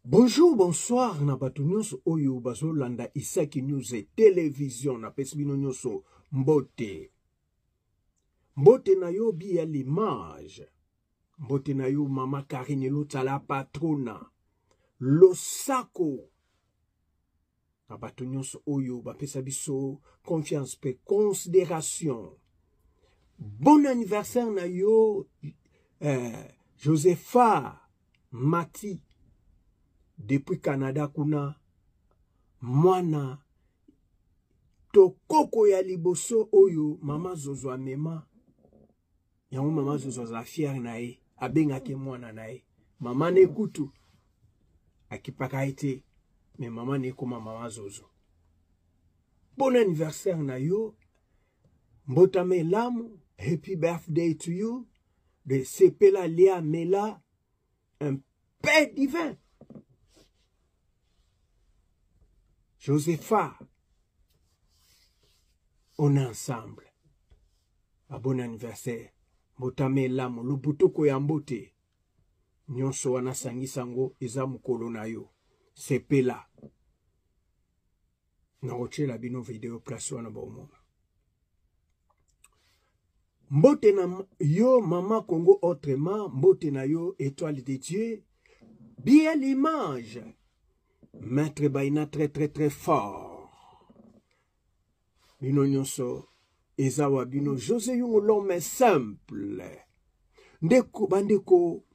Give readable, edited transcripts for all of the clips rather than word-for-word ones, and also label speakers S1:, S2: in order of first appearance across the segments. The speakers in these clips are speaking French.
S1: Bonjour, bonsoir, na bato nyonso oyo bazolanda Isaki News et Télévision na pesi bino nyonso mbote. Mbote na yo bi ya l'image. Mbote na yo mama Karine Lotala patrona. Losako. Na bato nyonso oyo bapesa biso confiance pe considération. Bon anniversaire na yo Josepha Mati. Depuis Canada kuna mwana tokoko ya liboso oyo mama Zozo amema yango mama Zozo za fier na ye abengaki mwana na ye mama ne kutu akipaka ete mais mama ne koma mama Zozo. Bon anniversaire na yo mbotame lamu, happy birthday to you de Sepela Léa Mela, un père divin. Josepha, on est ensemble. A bon anniversaire. Mbotame lamu, lubutoko ya mbote. Nyonso wana sangi sango, eza mukolo na yo. Sepela. Naroche la bino video place wana ba omona. Mbote na yo, Mama Congo autrement, mbote na yo, étoile de Dieu. Bien l'image. Maître Baina très fort. Bino nyonso ezawa bino José Yungu l'homme simple. Ndeko bandeko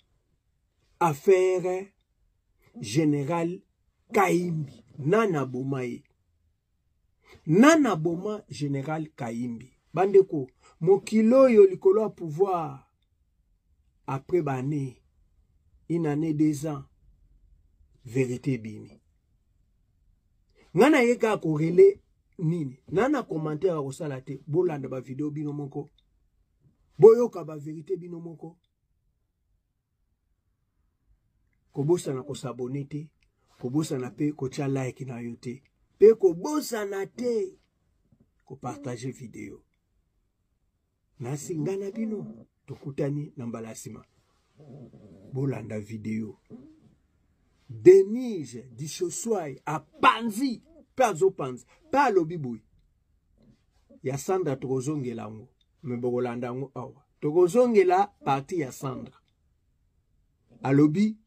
S1: affaire général Kaimbi. Nana Bomae. Nana Boma général Kaimbi. Bandeko mokilo yo likolo a pouvoir après bané une année 2 ans. Vérité bini. Nana yeka korele nini nana commentaire ko salate bolanda ba vidéo bino moko boyoka ba vérité bino moko kobosa na ko s'abonner te kobosa na pe ko tia like na yote pe kobosa na te ko partager vidéo na singana bino tokutani na mbalasima bolanda vidéo Denise Dishoswai a Panzi, pas au Panzi, pas l'obiboui. Ya Sandra Togozongela ngo, mbogolanda ngo awa. Togozongela parti ya Sandra. A lobi,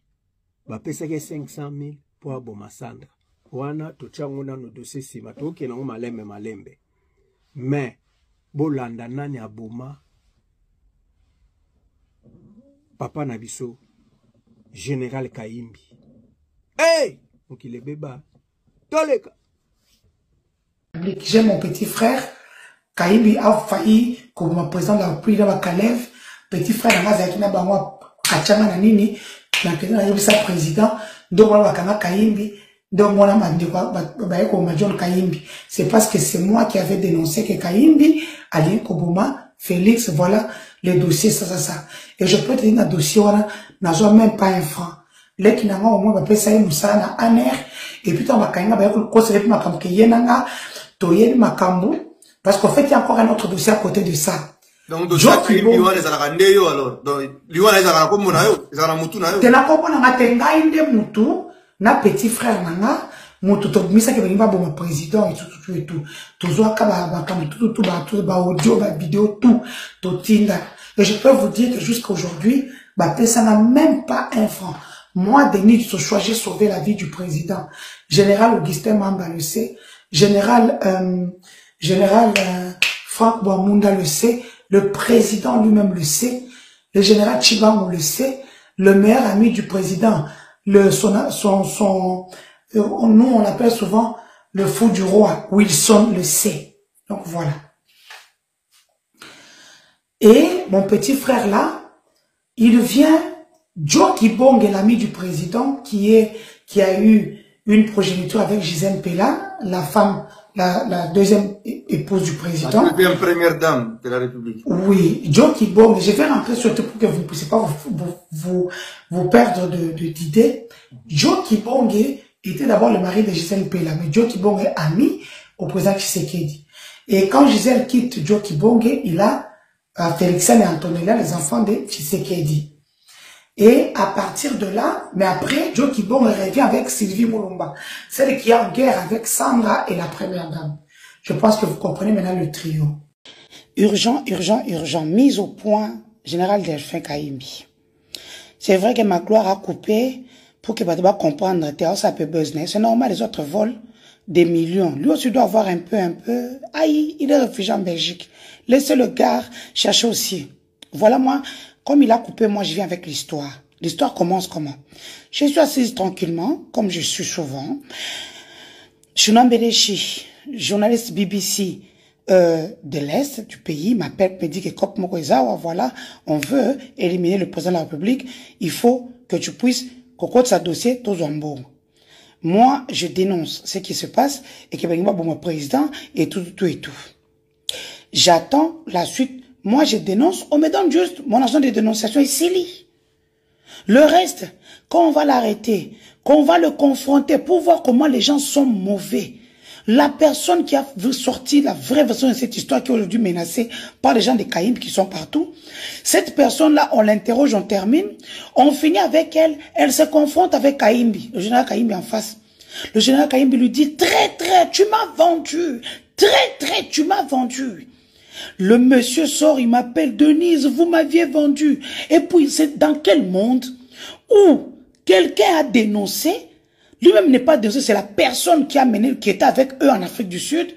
S1: ba pesake 500,000 pour aboma Sandra. Wana tochango na no dossier sima, toke na ngo malembe. Mais, bolanda nani aboma, papa na biso, Général Kaimbi. Hey! Donc il est béba. Toleka.
S2: J'ai mon petit frère. Kaimbi a failli comme ma président de la République de Kalev. Petit frère Nazaki na bango kachanga na nini. Na kena na yobisa président. Donc moi wakanga Kaimbi. Donc moi na mandikwa baye ko John Kaimbi. C'est parce que c'est moi qui avais dénoncé que Kaimbi allait Koboma Félix, voilà le dossier ça. Et je peux te dire dans le dossier voilà n'a même pas un franc. Les qui n'ont au moins pas ça Moussa na aner et puis on va quand même conseiller ma camp qui yenanga toyer ma cambo parce qu'en fait il y a encore un autre dossier à côté de ça.
S3: Donc dossier qui liwa les alakande yo alors donc liwa les alakako mona yo les alakamutu na yo
S2: te la ko bona ngatenga inde mutu na petit frère nanga mutu to misa ke benga bon président et tout toujours ka ba camp tout ba audio ba vidéo tout tinda et je peux vous dire que jusqu'à aujourd'hui ba ça n'a même pas un franc. Moi, Denis Sochoa, j'ai sauvé la vie du président. Général Augustin Mamba le sait. Général Franck Boamunda le sait. Le président lui-même le sait. Le général Chibango le sait. Le meilleur ami du président. Nous, on l'appelle souvent le fou du roi. Wilson le sait. Donc voilà. Et mon petit frère là, il vient Joe Kibong est l'ami du président qui a eu une progéniture avec Gisèle Pella, la femme, la deuxième épouse du président.
S3: La deuxième première dame de la République.
S2: Oui, Joe Kibong, je vais rentrer surtout pour que vous ne puissiez pas vous perdre d'idées. Joe Kibong était d'abord le mari de Gisèle Pella, mais Joe Kibong est ami au président Tshisekedi. Et quand Gisèle quitte Joe Kibong, il a Félixane et Antonella, les enfants de Tshisekedi. Et à partir de là, mais après, Joe Kibon revient avec Sylvie Moulumba, celle qui est en guerre avec Sandra et la première dame. Je pense que vous comprenez maintenant le trio. Urgent, urgent, urgent. Mise au point, Général Delphin Kaimbi. C'est vrai que ma gloire a coupé pour que Badaba comprendre que ça peut business. C'est normal, les autres volent des millions. Lui aussi doit avoir un peu. Aïe, il est réfugié en Belgique. Laissez le gars chercher aussi. Voilà moi, comme il a coupé, moi je viens avec l'histoire. L'histoire commence comment? Je suis assise tranquillement, comme je suis souvent. Shounan Bedeshi, journaliste BBC de l'Est du pays, m'appelle, me dit que Kop Mokoizawa, voilà, on veut éliminer le président de la République. Il faut que tu puisses cocotte sa dossier, tous en bon. Moi, je dénonce ce qui se passe et que Benima bon mon président et tout. J'attends la suite. Moi, je dénonce. On me donne juste mon argent de dénonciation ici. Le reste, quand on va l'arrêter, quand on va le confronter pour voir comment les gens sont mauvais, la personne qui a sorti la vraie version de cette histoire qui est aujourd'hui menacée par les gens de Kaïm qui sont partout, cette personne-là, on l'interroge, on termine, on finit avec elle, elle se confronte avec Kaïmbi, le général Kaïmbi en face. Le général Kaïmbi lui dit, très, tu m'as vendu, très, tu m'as vendu. Le monsieur sort, il m'appelle, Denise, vous m'aviez vendu. Et puis, c'est dans quel monde où quelqu'un a dénoncé, lui-même n'est pas dénoncé, c'est la personne qui a mené, qui était avec eux en Afrique du Sud.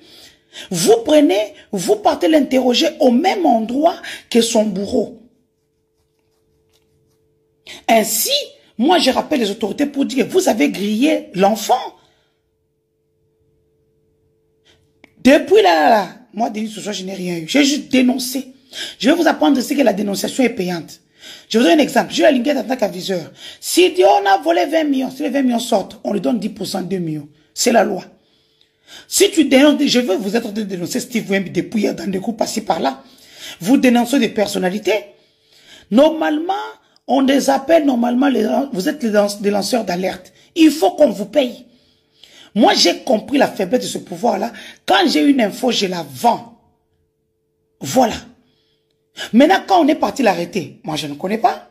S2: Vous prenez, vous partez l'interroger au même endroit que son bourreau. Ainsi, moi je rappelle les autorités pour dire que vous avez grillé l'enfant. Depuis là, moi, Denis, ce soir, je n'ai rien eu. J'ai juste dénoncé. Je vais vous apprendre ce que la dénonciation est payante. Je vous donne un exemple. J'ai la linguette en tant qu'aviseur. Si on a volé 20 millions, si les 20 millions sortent, on lui donne 10% de 2 millions. C'est la loi. Si tu dénonces, je veux vous être en train de dénoncer Steve Wemby depuis hier dans des groupes passés par là. Vous dénoncez des personnalités. Normalement, on les appelle, normalement, vous êtes des lanceurs d'alerte. Il faut qu'on vous paye. Moi, j'ai compris la faiblesse de ce pouvoir-là. Quand j'ai une info, je la vends. Voilà. Maintenant, quand on est parti l'arrêter, moi, je ne connais pas.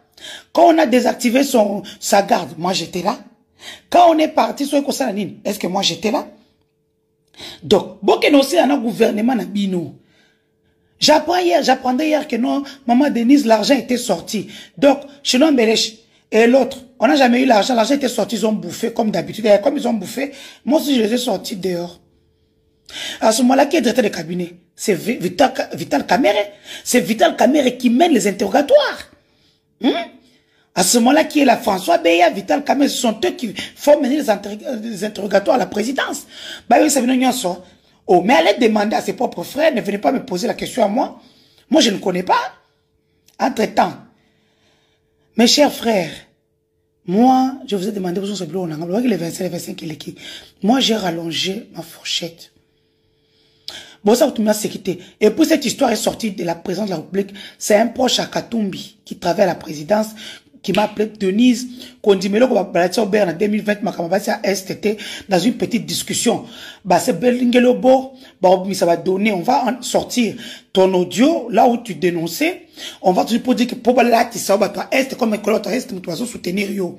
S2: Quand on a désactivé sa garde, moi, j'étais là. Quand on est parti sur le conseil d'Anine, est-ce que moi, j'étais là? Donc, bon que nous aussi, on a un gouvernement à Bino. J'apprendais hier que non, maman Denise, l'argent était sorti. Donc, chez nous, et l'autre, on n'a jamais eu l'argent était sorti, ils ont bouffé comme d'habitude. Et comme ils ont bouffé, moi aussi je les ai sortis dehors. À ce moment-là, qui est directeur de cabinet? C'est Vital Kamere. C'est Vital Kamere qui mène les interrogatoires. À ce moment-là, qui est la François Beya, Vital Kamere, ce sont eux qui font mener les interrogatoires à la présidence. Bah oui, ça vient de ça. Oh, mais allez demander à ses propres frères, ne venez pas me poser la question à moi. Moi, je ne connais pas. Entre-temps, mes chers frères, moi, je vous ai demandé, vous savez, les 25, les 25, moi, j'ai rallongé ma fourchette. Bon, ça, vous m'avez sécurité. Et puis, cette histoire est sortie de la présidence de la République. C'est un proche à Katumbi qui travaille à la présidence, qui m'a appelé Denise, qu'on dit, mais là, on va parler au Berne en 2020, ma camarade à STT, dans une petite discussion. Bah, c'est Belingelobo, bah, ça va donner, on va en sortir ton audio, là où tu dénonçais, on va toujours dire que pour là, tu sais, bah, toi, Est, comme un colotte, Est, tu dois soutenir, yo.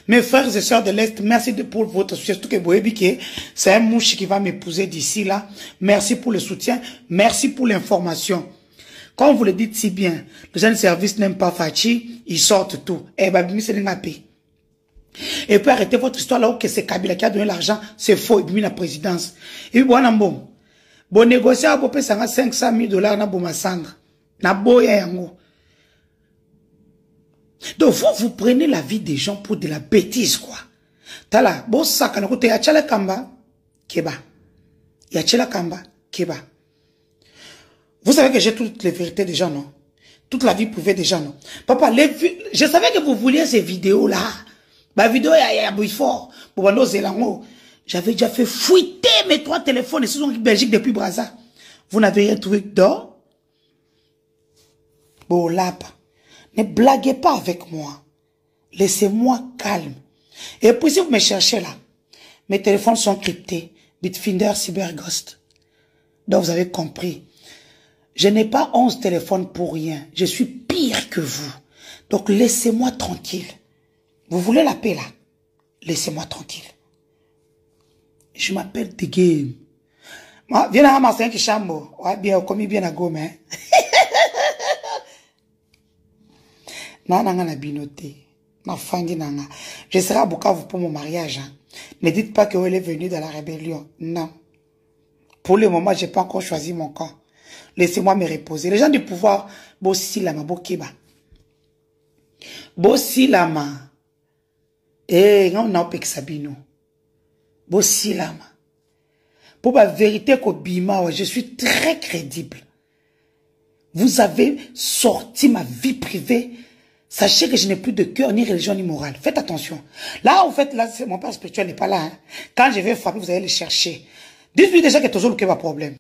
S2: Mes frères et sœurs de l'Est, merci pour votre soutien. Surtout que Boébi, c'est un mouche qui va m'épouser d'ici là. Merci pour le soutien. Merci pour l'information. Quand vous le dites si bien, les gens de service n'aiment pas Fachi, ils sortent tout. Eh ben, c'est une paix. Et puis arrêtez votre histoire là où c'est Kabila qui a donné l'argent, c'est faux, et puis la présidence. Et puis bon, bon négocier à Bopé, ça a $500 000 na bon Massandra. Na boya yango. Donc vous prenez la vie des gens pour de la bêtise, quoi. Tala, bon sac, na kote yachala kamba, keba. Yachala kamba, keba. Vous savez que j'ai toutes les vérités des gens, non? Toute la vie privée des gens, non? Papa, je savais que vous vouliez ces vidéos-là. Ma vidéo, il y a fort. J'avais déjà fait fuiter mes 3 téléphones. Ils sont en Belgique depuis Brazza. Vous n'avez rien trouvé d'or? Bon, là, ne blaguez pas avec moi. Laissez-moi calme. Et puis, si vous me cherchez là, mes téléphones sont cryptés. Bitfinder, Cyberghost. Donc, vous avez compris. Je n'ai pas 11 téléphones pour rien. Je suis pire que vous. Donc, laissez-moi tranquille. Vous voulez la paix là? Laissez-moi tranquille. Je m'appelle The Game. Viens à ma 5 chambres. Ouais, bien, comme bien à Gome. Nana na binoté. Ma fangi nana. Je serai à Bukavu pour mon mariage. Hein. Ne dites pas qu'elle est venue dans la rébellion. Non. Pour le moment, je n'ai pas encore choisi mon camp. Laissez-moi me reposer. Les gens du pouvoir, Bossi Lama, Bokeba. Bossi Lama. Eh, on a pas que Sabino. Bossi Lama. Pour la vérité, Kobima, je suis très crédible. Vous avez sorti ma vie privée. Sachez que je n'ai plus de cœur, ni religion, ni morale. Faites attention. Là, en fait, là, mon père spirituel n'est pas là. Hein. Quand je vais frapper, vous allez le chercher. Dites-lui déjà que toujours le problème.